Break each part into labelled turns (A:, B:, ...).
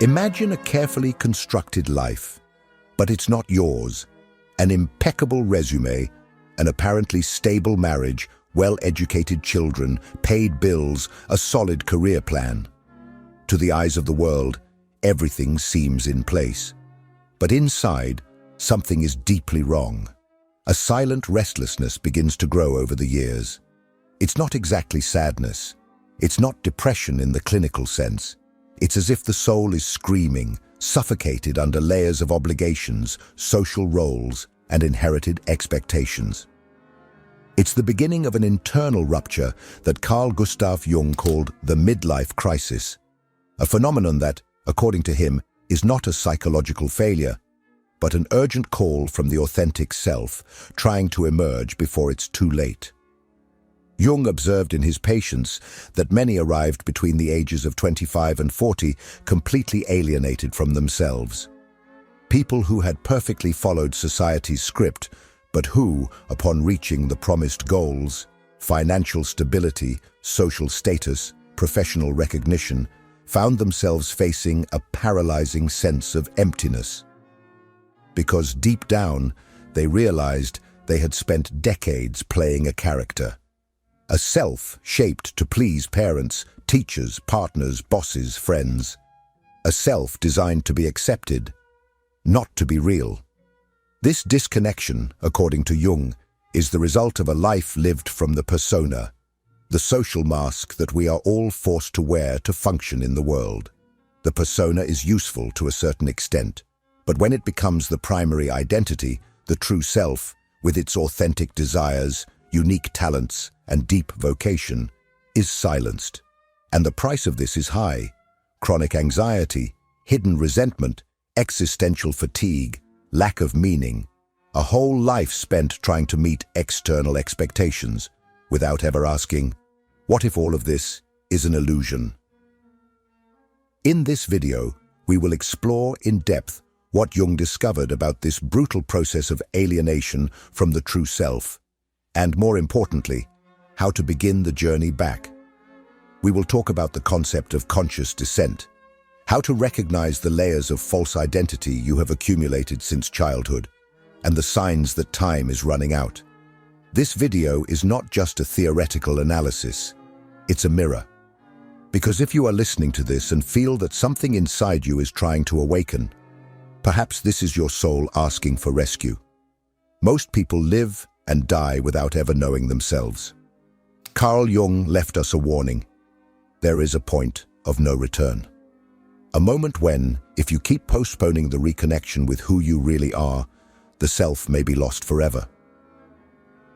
A: Imagine a carefully constructed life, but it's not yours. An impeccable resume, an apparently stable marriage, well-educated children, paid bills, a solid career plan. To the eyes of the world, everything seems in place. But inside, something is deeply wrong. A silent restlessness begins to grow over the years. It's not exactly sadness. It's not depression in the clinical sense. It's as if the soul is screaming, suffocated under layers of obligations, social roles, and inherited expectations. It's the beginning of an internal rupture that Carl Jung called the midlife crisis, a phenomenon that, according to him, is not a psychological failure, but an urgent call from the authentic self, trying to emerge before it's too late. Jung observed in his patients that many arrived between the ages of 25 and 40 completely alienated from themselves. People who had perfectly followed society's script, but who, upon reaching the promised goals, financial stability, social status, professional recognition, found themselves facing a paralyzing sense of emptiness. Because deep down, they realized they had spent decades playing a character. A self shaped to please parents, teachers, partners, bosses, friends. A self designed to be accepted, not to be real. This disconnection, according to Jung, is the result of a life lived from the persona, the social mask that we are all forced to wear to function in the world. The persona is useful to a certain extent, but when it becomes the primary identity, the true self, with its authentic desires, unique talents, and deep vocation, is silenced. And the price of this is high. Chronic anxiety, hidden resentment, existential fatigue, lack of meaning, a whole life spent trying to meet external expectations, without ever asking, what if all of this is an illusion? In this video, we will explore in depth what Jung discovered about this brutal process of alienation from the true self, and more importantly, how to begin the journey back. We will talk about the concept of conscious descent, how to recognize the layers of false identity you have accumulated since childhood, and the signs that time is running out. This video is not just a theoretical analysis, it's a mirror. Because if you are listening to this and feel that something inside you is trying to awaken, perhaps this is your soul asking for rescue. Most people live and die without ever knowing themselves. Carl Jung left us a warning. There is a point of no return. A moment when, if you keep postponing the reconnection with who you really are, the self may be lost forever.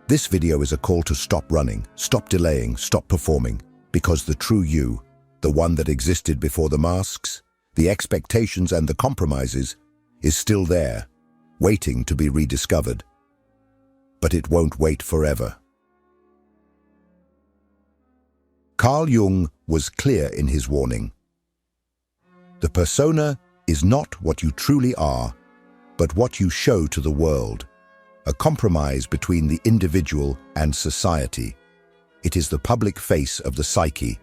A: This video is a call to stop running, stop delaying, stop performing, because the true you, the one that existed before the masks, the expectations and the compromises, is still there, waiting to be rediscovered. But it won't wait forever. Carl Jung was clear in his warning. The persona is not what you truly are, but what you show to the world, a compromise between the individual and society. It is the public face of the psyche,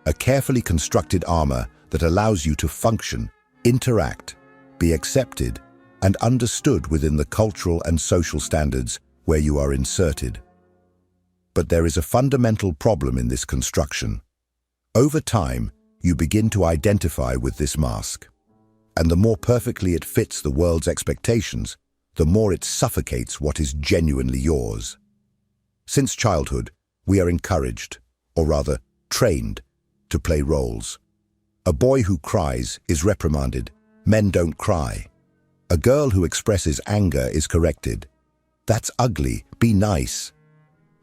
A: a carefully constructed armor that allows you to function, interact, be accepted, and understood within the cultural and social standards where you are inserted. But there is a fundamental problem in this construction. Over time, you begin to identify with this mask. And the more perfectly it fits the world's expectations, the more it suffocates what is genuinely yours. Since childhood, we are encouraged, or rather, trained, to play roles. A boy who cries is reprimanded. Men don't cry. A girl who expresses anger is corrected. That's ugly, be nice.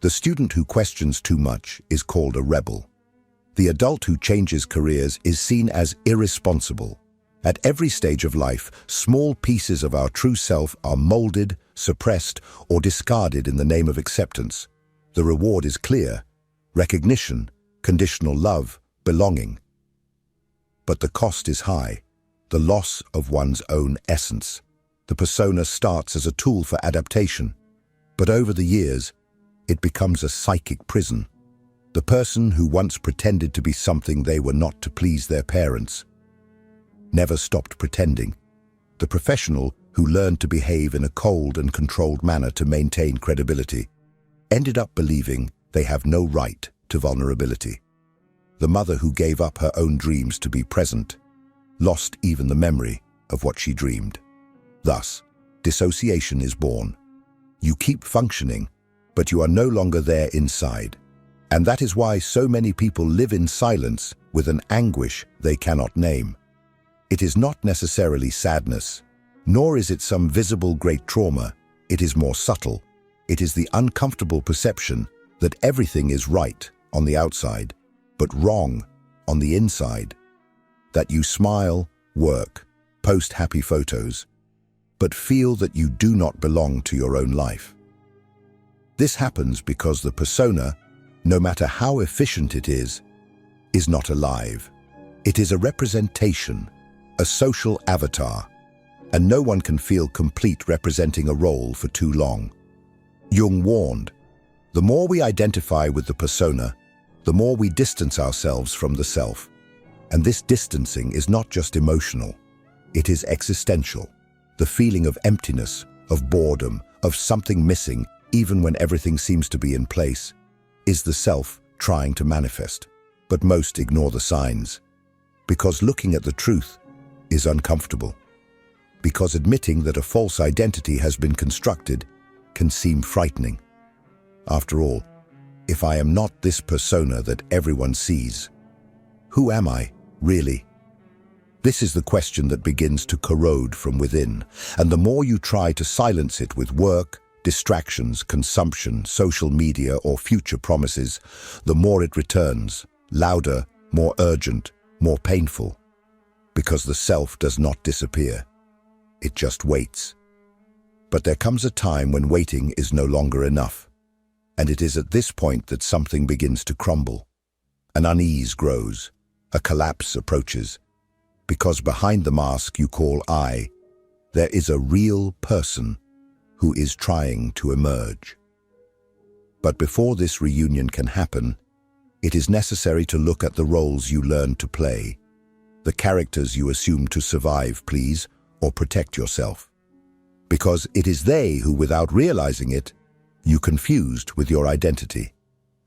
A: The student who questions too much is called a rebel. The adult who changes careers is seen as irresponsible. At every stage of life, small pieces of our true self are molded, suppressed, or discarded in the name of acceptance. The reward is clear: recognition, conditional love, belonging. But the cost is high: the loss of one's own essence. The persona starts as a tool for adaptation, but over the years, it becomes a psychic prison. The person who once pretended to be something they were not to please their parents, never stopped pretending. The professional who learned to behave in a cold and controlled manner to maintain credibility ended up believing they have no right to vulnerability. The mother who gave up her own dreams to be present lost even the memory of what she dreamed. Thus, dissociation is born. You keep functioning, but you are no longer there inside. And that is why so many people live in silence with an anguish they cannot name. It is not necessarily sadness, nor is it some visible great trauma. It is more subtle. It is the uncomfortable perception that everything is right on the outside, but wrong on the inside. That you smile, work, post happy photos, but feel that you do not belong to your own life. This happens because the persona, no matter how efficient it is not alive. It is a representation, a social avatar, and no one can feel complete representing a role for too long. Jung warned, the more we identify with the persona, the more we distance ourselves from the self. And this distancing is not just emotional, it is existential. The feeling of emptiness, of boredom, of something missing, even when everything seems to be in place, is the self trying to manifest. But most ignore the signs, because looking at the truth is uncomfortable. Because admitting that a false identity has been constructed can seem frightening. After all, if I am not this persona that everyone sees, who am I, really? This is the question that begins to corrode from within, and the more you try to silence it with work, distractions, consumption, social media, or future promises, the more it returns, louder, more urgent, more painful. Because the self does not disappear. It just waits. But there comes a time when waiting is no longer enough. And it is at this point that something begins to crumble. An unease grows. A collapse approaches. Because behind the mask you call I, there is a real person who is trying to emerge. But before this reunion can happen, it is necessary to look at the roles you learn to play, the characters you assume to survive, please, or protect yourself. Because it is they who, without realizing it, you confused with your identity.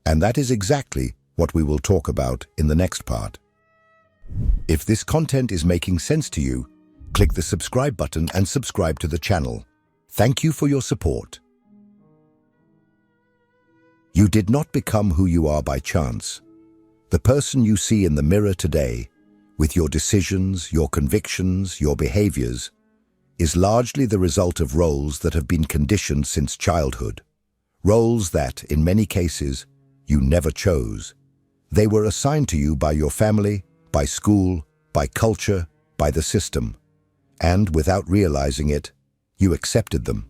A: And that is exactly what we will talk about in the next part. If this content is making sense to you, click the subscribe button and subscribe to the channel. Thank you for your support. You did not become who you are by chance. The person you see in the mirror today, with your decisions, your convictions, your behaviors, is largely the result of roles that have been conditioned since childhood. Roles that, in many cases, you never chose. They were assigned to you by your family, by school, by culture, by the system. And without realizing it, you accepted them.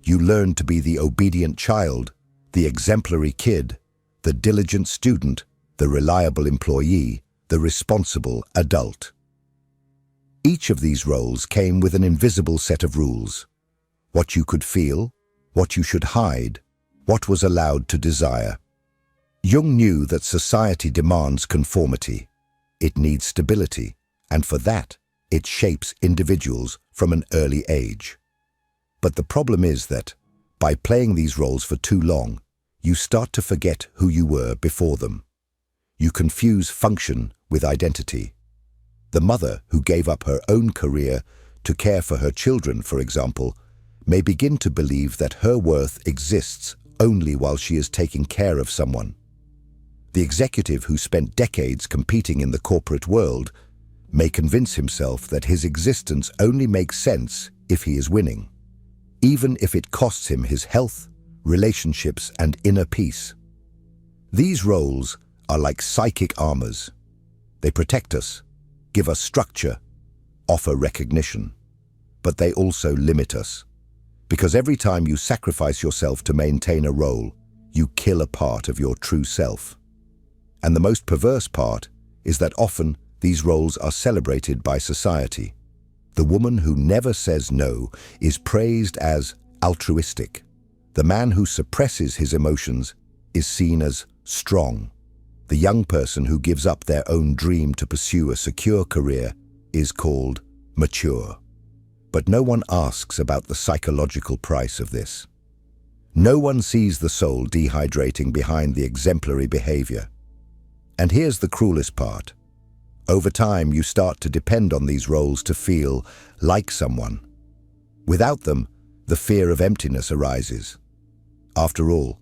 A: You learned to be the obedient child, the exemplary kid, the diligent student, the reliable employee, the responsible adult. Each of these roles came with an invisible set of rules. What you could feel, what you should hide, what was allowed to desire. Jung knew that society demands conformity. It needs stability, and for that, it shapes individuals from an early age. But the problem is that, by playing these roles for too long, you start to forget who you were before them. You confuse function with identity. The mother who gave up her own career to care for her children, for example, may begin to believe that her worth exists only while she is taking care of someone. The executive who spent decades competing in the corporate world may convince himself that his existence only makes sense if he is winning, even if it costs him his health, relationships, and inner peace. These roles are like psychic armors. They protect us, give us structure, offer recognition, but they also limit us. Because every time you sacrifice yourself to maintain a role, you kill a part of your true self. And the most perverse part is that often these roles are celebrated by society. The woman who never says no is praised as altruistic. The man who suppresses his emotions is seen as strong. The young person who gives up their own dream to pursue a secure career is called mature. But no one asks about the psychological price of this. No one sees the soul dehydrating behind the exemplary behavior. And here's the cruelest part. Over time, you start to depend on these roles to feel like someone. Without them, the fear of emptiness arises. After all,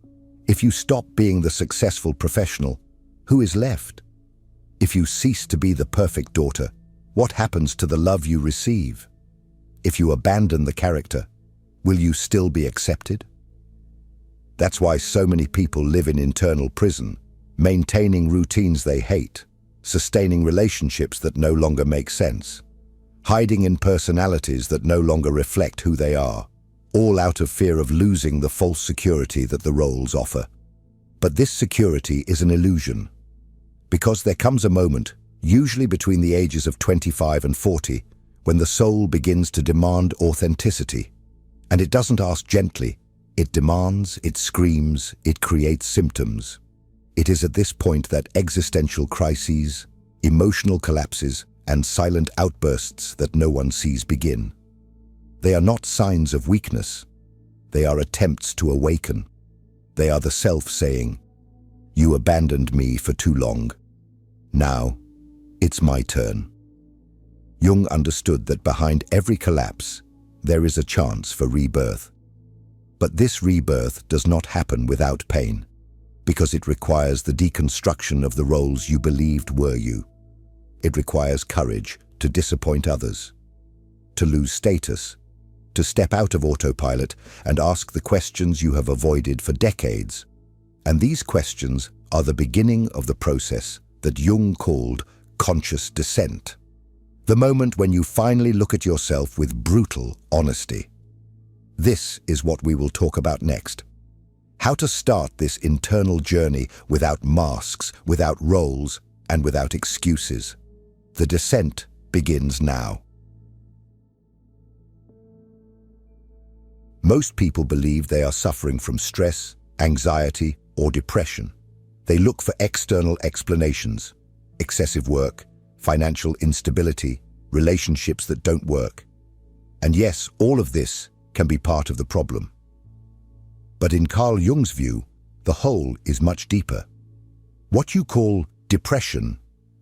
A: if you stop being the successful professional, who is left? If you cease to be the perfect daughter, what happens to the love you receive? If you abandon the character, will you still be accepted? That's why so many people live in internal prison, maintaining routines they hate, sustaining relationships that no longer make sense, hiding in personalities that no longer reflect who they are, all out of fear of losing the false security that the roles offer. But this security is an illusion, because there comes a moment, usually between the ages of 25 and 40, when the soul begins to demand authenticity. And it doesn't ask gently, it demands, it screams, it creates symptoms. It is at this point that existential crises, emotional collapses, and silent outbursts that no one sees begin. They are not signs of weakness. They are attempts to awaken. They are the self saying, "You abandoned me for too long. Now, it's my turn." Jung understood that behind every collapse, there is a chance for rebirth. But this rebirth does not happen without pain, because it requires the deconstruction of the roles you believed were you. It requires courage to disappoint others, to lose status, to step out of autopilot and ask the questions you have avoided for decades. And these questions are the beginning of the process that Jung called conscious descent. The moment when you finally look at yourself with brutal honesty. This is what we will talk about next. How to start this internal journey without masks, without roles, and without excuses. The descent begins now. Most people believe they are suffering from stress, anxiety, or depression. They look for external explanations: excessive work, financial instability, relationships that don't work. And yes, all of this can be part of the problem. But in Carl Jung's view, the hole is much deeper. What you call depression,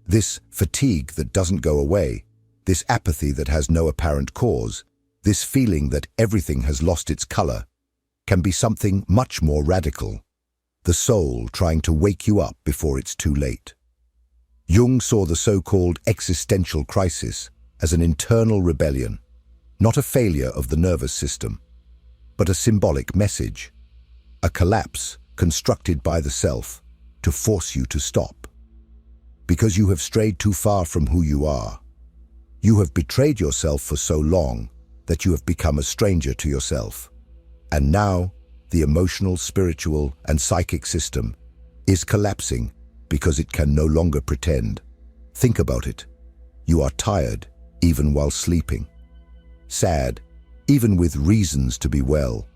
A: this fatigue that doesn't go away, this apathy that has no apparent cause, this feeling that everything has lost its color, can be something much more radical. The soul trying to wake you up before it's too late. Jung saw the so-called existential crisis as an internal rebellion, not a failure of the nervous system, but a symbolic message, a collapse constructed by the self to force you to stop. Because you have strayed too far from who you are. You have betrayed yourself for so long that you have become a stranger to yourself. And now, the emotional, spiritual, and psychic system is collapsing because it can no longer pretend. Think about it. You are tired, even while sleeping. Sad, even with reasons to be well.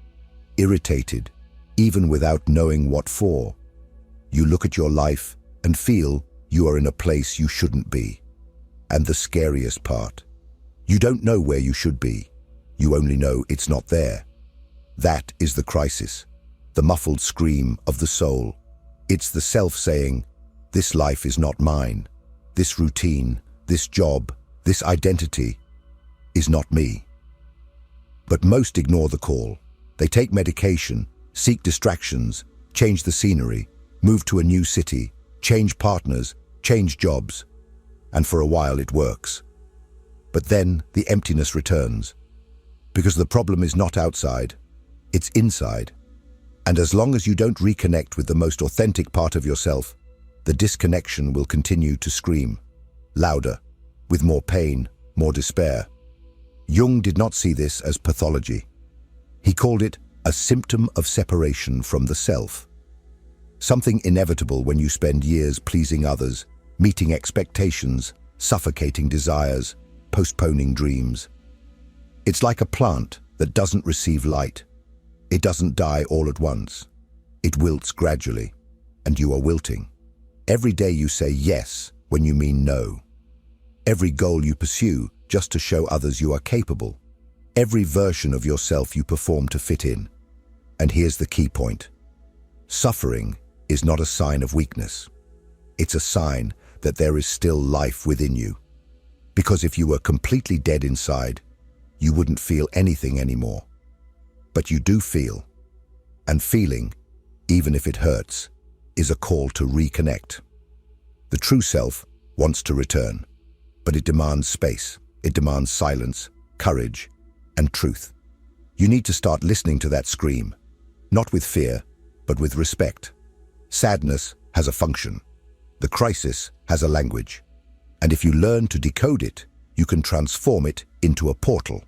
A: Irritated, even without knowing what for. You look at your life and feel you are in a place you shouldn't be. And the scariest part, you don't know where you should be. You only know it's not there. That is the crisis, the muffled scream of the soul. It's the self saying, "This life is not mine. This routine, this job, this identity is not me." But most ignore the call. They take medication, seek distractions, change the scenery, move to a new city, change partners, change jobs, and for a while it works. But then the emptiness returns, because the problem is not outside, it's inside. And as long as you don't reconnect with the most authentic part of yourself, the disconnection will continue to scream, louder, with more pain, more despair. Jung did not see this as pathology. He called it a symptom of separation from the self. Something inevitable when you spend years pleasing others, meeting expectations, suffocating desires, postponing dreams. It's like a plant that doesn't receive light. It doesn't die all at once. It wilts gradually, and you are wilting. Every day you say yes when you mean no. every goal you pursue just to show others you are capable, every version of yourself you perform to fit in. And here's the key point. Suffering is not a sign of weakness. It's a sign that there is still life within you. Because if you were completely dead inside, you wouldn't feel anything anymore. But you do feel. And feeling, even if it hurts, is a call to reconnect. The true self wants to return, but it demands space. It demands silence, courage, and truth. You need to start listening to that scream, not with fear, but with respect. Sadness has a function. The crisis has a language. And if you learn to decode it, you can transform it into a portal.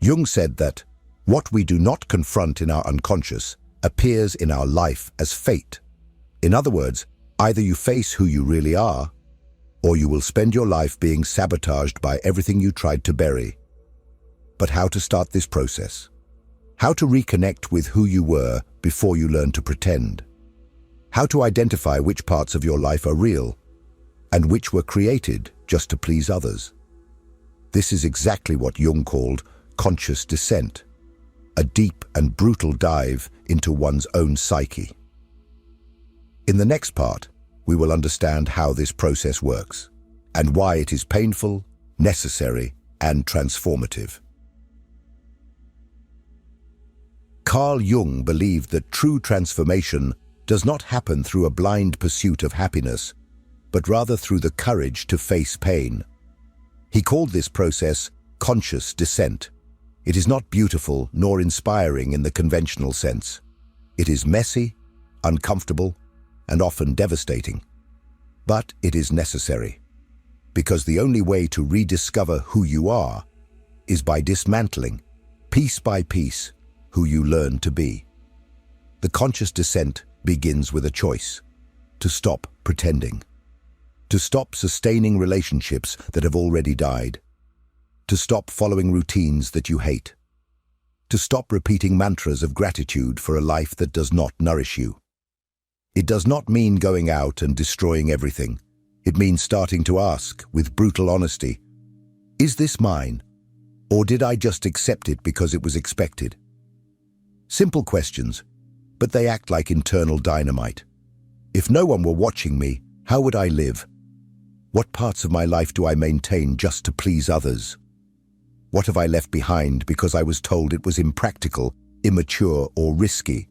A: Jung said that what we do not confront in our unconscious appears in our life as fate. In other words, either you face who you really are, or you will spend your life being sabotaged by everything you tried to bury. But how to start this process? How to reconnect with who you were before you learn to pretend? How to identify which parts of your life are real and which were created just to please others? This is exactly what Jung called conscious descent, a deep and brutal dive into one's own psyche. In the next part, we will understand how this process works and why it is painful, necessary, and transformative. Carl Jung believed that true transformation does not happen through a blind pursuit of happiness, but rather through the courage to face pain. He called this process conscious descent. It is not beautiful nor inspiring in the conventional sense. It is messy, uncomfortable, and often devastating. But it is necessary, because the only way to rediscover who you are is by dismantling, piece by piece, who you learn to be. The conscious descent begins with a choice: to stop pretending, to stop sustaining relationships that have already died, to stop following routines that you hate, to stop repeating mantras of gratitude for a life that does not nourish you. It does not mean going out and destroying everything. It means starting to ask, with brutal honesty, is this mine? Or did I just accept it because it was expected? Simple questions, but they act like internal dynamite. If no one were watching me, how would I live? What parts of my life do I maintain just to please others? What have I left behind because I was told it was impractical, immature, or risky?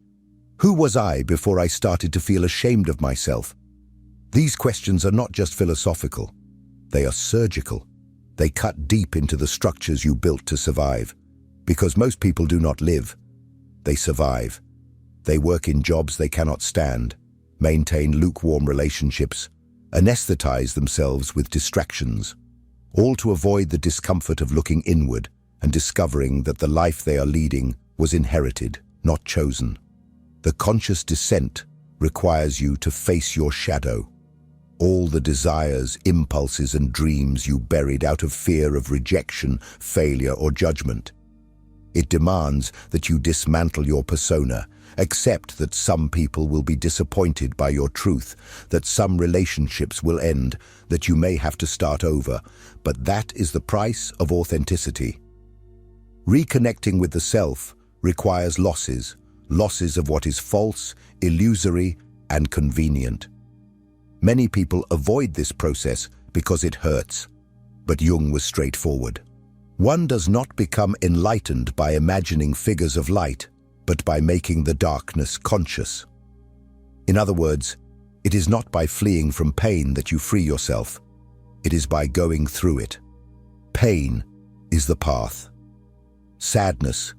A: Who was I before I started to feel ashamed of myself? These questions are not just philosophical. They are surgical. They cut deep into the structures you built to survive. Because most people do not live. They survive. They work in jobs they cannot stand, maintain lukewarm relationships, anesthetize themselves with distractions, all to avoid the discomfort of looking inward and discovering that the life they are leading was inherited, not chosen. The conscious descent requires you to face your shadow, all the desires, impulses, and dreams you buried out of fear of rejection, failure, or judgment. It demands that you dismantle your persona, accept that some people will be disappointed by your truth, that some relationships will end, that you may have to start over, but that is the price of authenticity. Reconnecting with the self requires losses of what is false, illusory, and convenient. Many people avoid this process because it hurts, but Jung was straightforward. One does not become enlightened by imagining figures of light, but by making the darkness conscious. In other words, it is not by fleeing from pain that you free yourself. It is by going through it. Pain is the path. Sadness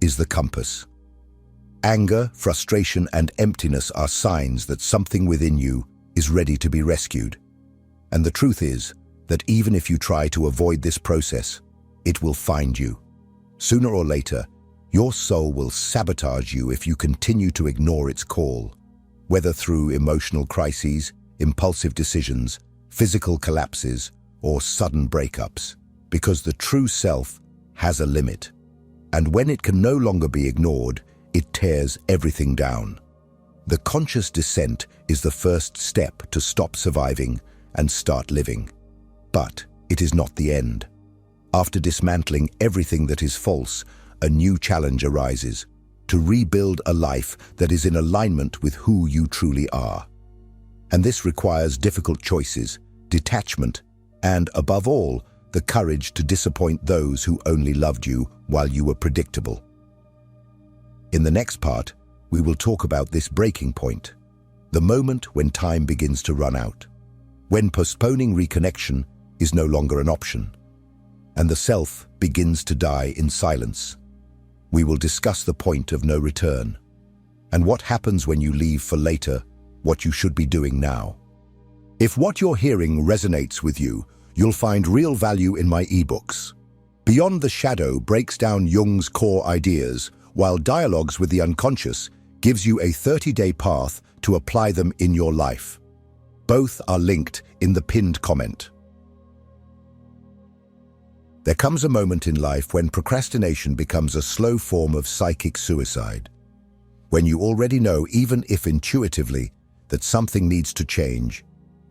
A: is the compass. Anger, frustration, and emptiness are signs that something within you is ready to be rescued. And the truth is that even if you try to avoid this process, it will find you. Sooner or later, your soul will sabotage you if you continue to ignore its call, whether through emotional crises, impulsive decisions, physical collapses, or sudden breakups, because the true self has a limit. And when it can no longer be ignored, it tears everything down. The conscious descent is the first step to stop surviving and start living. But it is not the end. After dismantling everything that is false, a new challenge arises: to rebuild a life that is in alignment with who you truly are. And this requires difficult choices, detachment, and, above all, the courage to disappoint those who only loved you while you were predictable. In the next part, we will talk about this breaking point, the moment when time begins to run out, when postponing reconnection is no longer an option, and the self begins to die in silence. We will discuss the point of no return, and what happens when you leave for later what you should be doing now. If what you're hearing resonates with you, you'll find real value in my ebooks. Beyond the Shadow breaks down Jung's core ideas, while Dialogues with the Unconscious gives you a 30-day path to apply them in your life. Both are linked in the pinned comment. There comes a moment in life when procrastination becomes a slow form of psychic suicide. When you already know, even if intuitively, that something needs to change,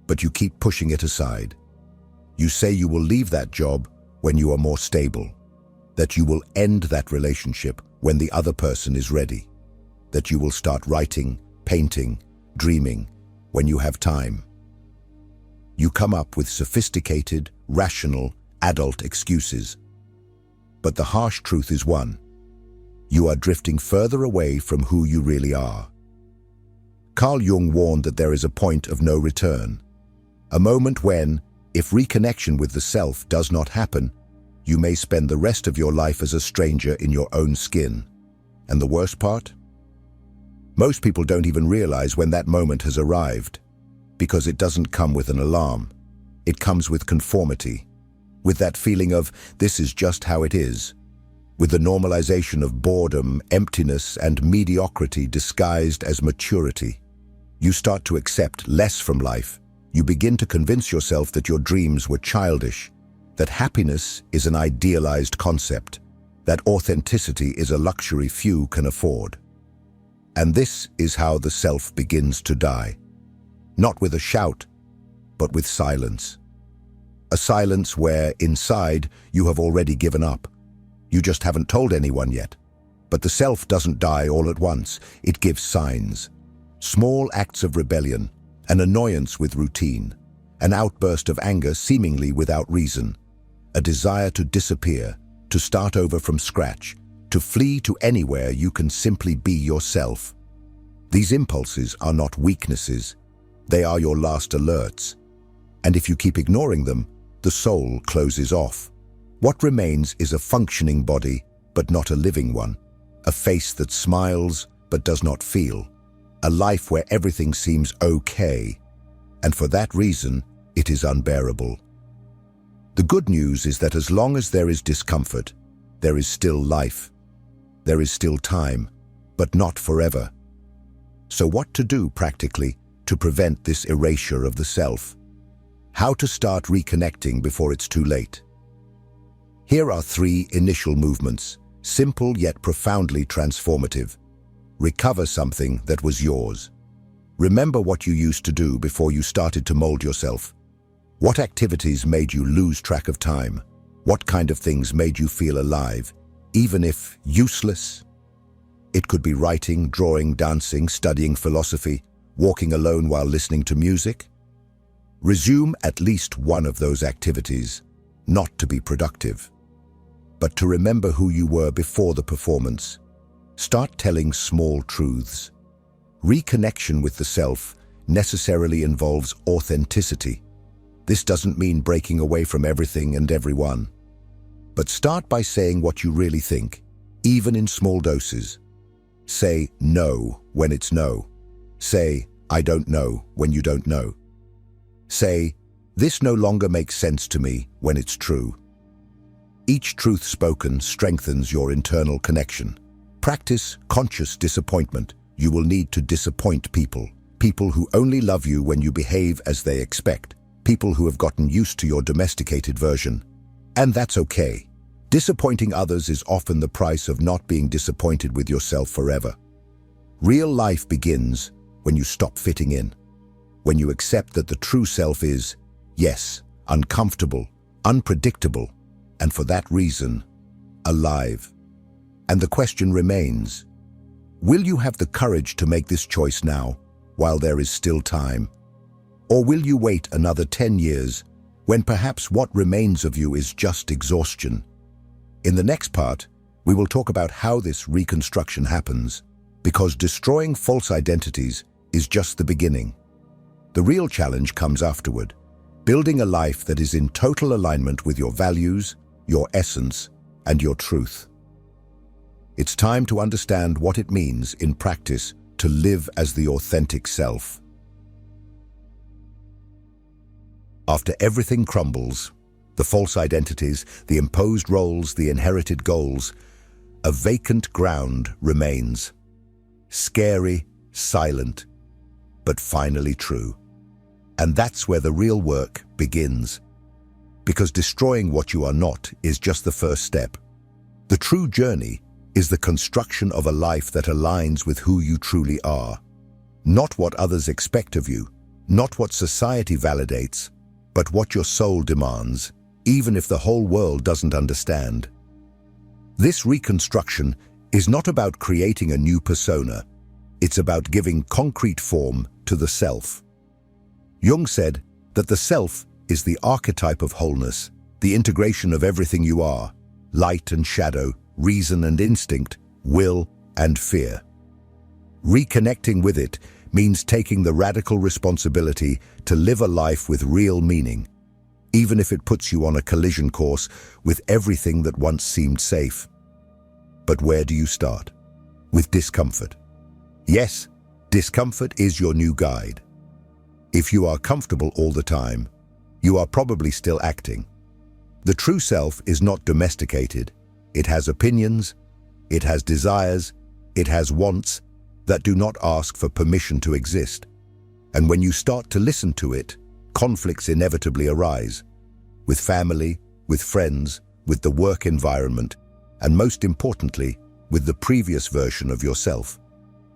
A: but you keep pushing it aside. You say you will leave that job when you are more stable, that you will end that relationship when the other person is ready, that you will start writing, painting, dreaming when you have time. You come up with sophisticated, rational, adult excuses. But the harsh truth is one: you are drifting further away from who you really are. Carl Jung warned that there is a point of no return, a moment when, if reconnection with the self does not happen, you may spend the rest of your life as a stranger in your own skin. And the worst part? Most people don't even realize when that moment has arrived, because it doesn't come with an alarm. It comes with conformity, with that feeling of this is just how it is, with the normalization of boredom, emptiness, and mediocrity disguised as maturity. You start to accept less from life. You begin to convince yourself that your dreams were childish, that happiness is an idealized concept, that authenticity is a luxury few can afford. And this is how the self begins to die. Not with a shout, but with silence. A silence where, inside, you have already given up. You just haven't told anyone yet. But the self doesn't die all at once. It gives signs. Small acts of rebellion, an annoyance with routine, an outburst of anger seemingly without reason, a desire to disappear, to start over from scratch, to flee to anywhere you can simply be yourself. These impulses are not weaknesses. They are your last alerts. And if you keep ignoring them, the soul closes off. What remains is a functioning body, but not a living one, a face that smiles but does not feel, a life where everything seems okay, and for that reason, it is unbearable. The good news is that as long as there is discomfort, there is still life. There is still time, but not forever. So what to do practically to prevent this erasure of the self? How to start reconnecting before it's too late? Here are 3 initial movements, simple yet profoundly transformative. Recover something that was yours. Remember what you used to do before you started to mold yourself. What activities made you lose track of time? What kind of things made you feel alive, even if useless? It could be writing, drawing, dancing, studying philosophy, walking alone while listening to music. Resume at least one of those activities, not to be productive, but to remember who you were before the performance. Start telling small truths. Reconnection with the self necessarily involves authenticity. This doesn't mean breaking away from everything and everyone. But start by saying what you really think, even in small doses. Say no when it's no. Say, I don't know when you don't know. Say, this no longer makes sense to me when it's true. Each truth spoken strengthens your internal connection. Practice conscious disappointment. You will need to disappoint people. People who only love you when you behave as they expect. People who have gotten used to your domesticated version. And that's okay. Disappointing others is often the price of not being disappointed with yourself forever. Real life begins when you stop fitting in. When you accept that the true self is, yes, uncomfortable, unpredictable, and for that reason, alive. And the question remains, will you have the courage to make this choice now, while there is still time? Or will you wait another 10 years, when perhaps what remains of you is just exhaustion? In the next part, we will talk about how this reconstruction happens, because destroying false identities is just the beginning. The real challenge comes afterward, building a life that is in total alignment with your values, your essence, and your truth. It's time to understand what it means in practice to live as the authentic self. After everything crumbles, the false identities, the imposed roles, the inherited goals, a vacant ground remains. Scary, silent, but finally true. And that's where the real work begins. Because destroying what you are not is just the first step. The true journey is the construction of a life that aligns with who you truly are. Not what others expect of you, not what society validates, but what your soul demands, even if the whole world doesn't understand. This reconstruction is not about creating a new persona. It's about giving concrete form to the self. Jung said that the self is the archetype of wholeness, the integration of everything you are, light and shadow, reason and instinct, will and fear. Reconnecting with it means taking the radical responsibility to live a life with real meaning, even if it puts you on a collision course with everything that once seemed safe. But where do you start? With discomfort. Yes, discomfort is your new guide. If you are comfortable all the time, you are probably still acting. The true self is not domesticated. It has opinions, it has desires, it has wants that do not ask for permission to exist. And when you start to listen to it, conflicts inevitably arise. With family, with friends, with the work environment, and most importantly, with the previous version of yourself.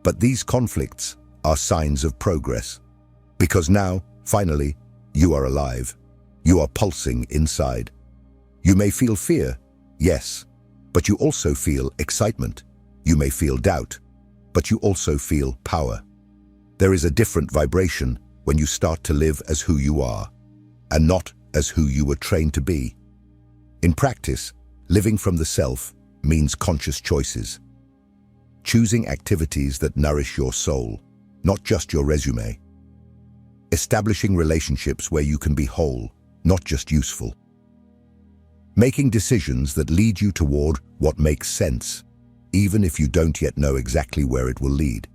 A: But these conflicts are signs of progress. Because now, finally, you are alive. You are pulsing inside. You may feel fear, yes, but you also feel excitement. You may feel doubt, but you also feel power. There is a different vibration when you start to live as who you are, and not as who you were trained to be. In practice, living from the self means conscious choices. Choosing activities that nourish your soul, not just your resume. Establishing relationships where you can be whole, not just useful. Making decisions that lead you toward what makes sense, even if you don't yet know exactly where it will lead.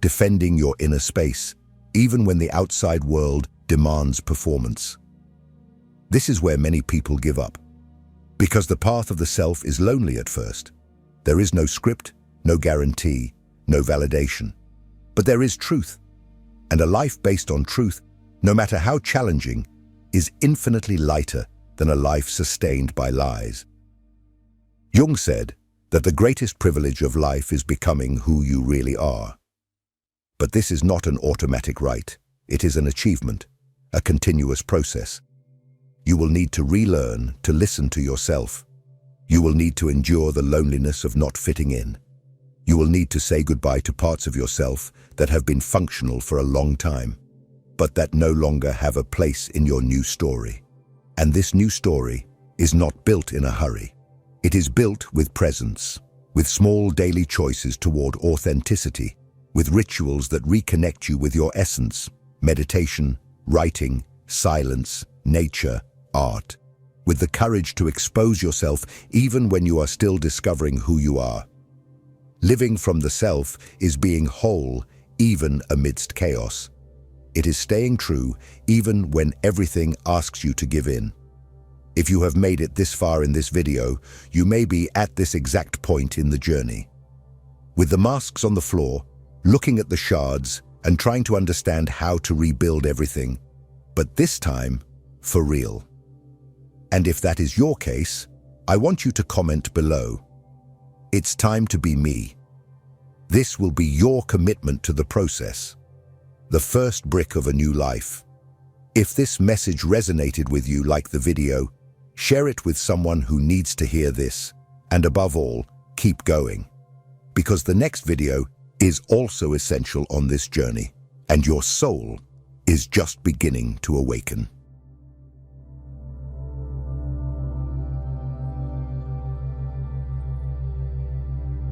A: Defending your inner space, even when the outside world demands performance. This is where many people give up. Because the path of the self is lonely at first. There is no script, no guarantee, no validation. But there is truth. And a life based on truth, no matter how challenging, is infinitely lighter than a life sustained by lies. Jung said that the greatest privilege of life is becoming who you really are. But this is not an automatic right. It is an achievement, a continuous process. You will need to relearn to listen to yourself. You will need to endure the loneliness of not fitting in. You will need to say goodbye to parts of yourself that have been functional for a long time, but that no longer have a place in your new story. And this new story is not built in a hurry. It is built with presence, with small daily choices toward authenticity, with rituals that reconnect you with your essence, meditation, writing, silence, nature, art, with the courage to expose yourself even when you are still discovering who you are. Living from the self is being whole even amidst chaos. It is staying true even when everything asks you to give in. If you have made it this far in this video, you may be at this exact point in the journey. With the masks on the floor, looking at the shards and trying to understand how to rebuild everything, but this time, for real. And if that is your case, I want you to comment below. It's time to be me. This will be your commitment to the process. The first brick of a new life. If this message resonated with you like the video, share it with someone who needs to hear this. And above all, keep going. Because the next video is also essential on this journey, and your soul is just beginning to awaken.